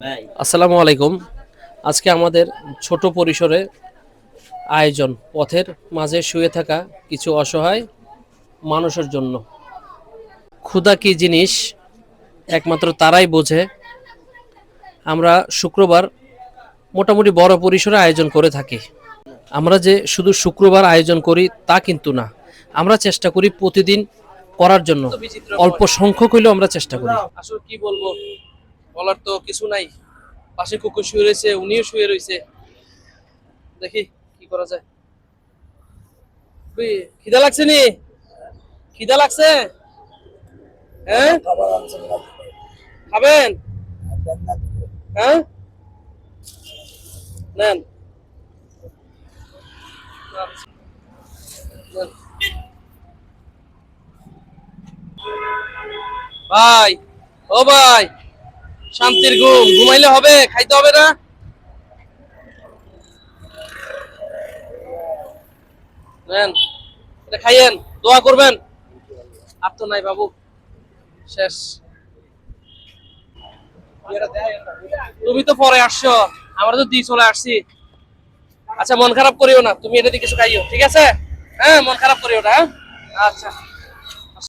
আসসালামু আলাইকুম। আজকে আমাদের ছোট পরিসরে আয়োজন পথের মাঝে শুয়ে থাকা কিছু অসহায় মানুষের জন্য। ক্ষুধা কি জিনিস একমাত্র তারাই বোঝে। আমরা শুক্রবার মোটামুটি বড় পরিসরে আয়োজন করে থাকি। আমরা যে শুধু শুক্রবার আয়োজন করি তা কিন্তু না, আমরা চেষ্টা করি প্রতিদিন করার জন্য। অল্প সংখ্যক হইলেও আমরা চেষ্টা করি। আসলে কি বলবো, বলার তো কিছু নাই। পাশে কুকুর শুয়ে রয়েছে, উনিও শুয়ে রয়েছে। দেখি কি করা যায়। খিদা লাগছে নি? খিদা লাগছে? হ্যাঁ, খাবেন? হ্যাঁ, নেন। ভাই, ও ভাই, শান্তির ঘুম ঘুমাইলে হবে, খাইতে হবে না? নেন, এটা খাইয়েন, দোয়া করবেন। আর তো নাই বাবু, শেষ। তুমি তো পরে আসছো, আমরা তো দিয়ে চলে আসছি। আচ্ছা, মন খারাপ করিও না, তুমি এটা দিয়ে কিছু খাইও, ঠিক আছে? হ্যাঁ, মন খারাপ করিও না। হ্যাঁ, আচ্ছা।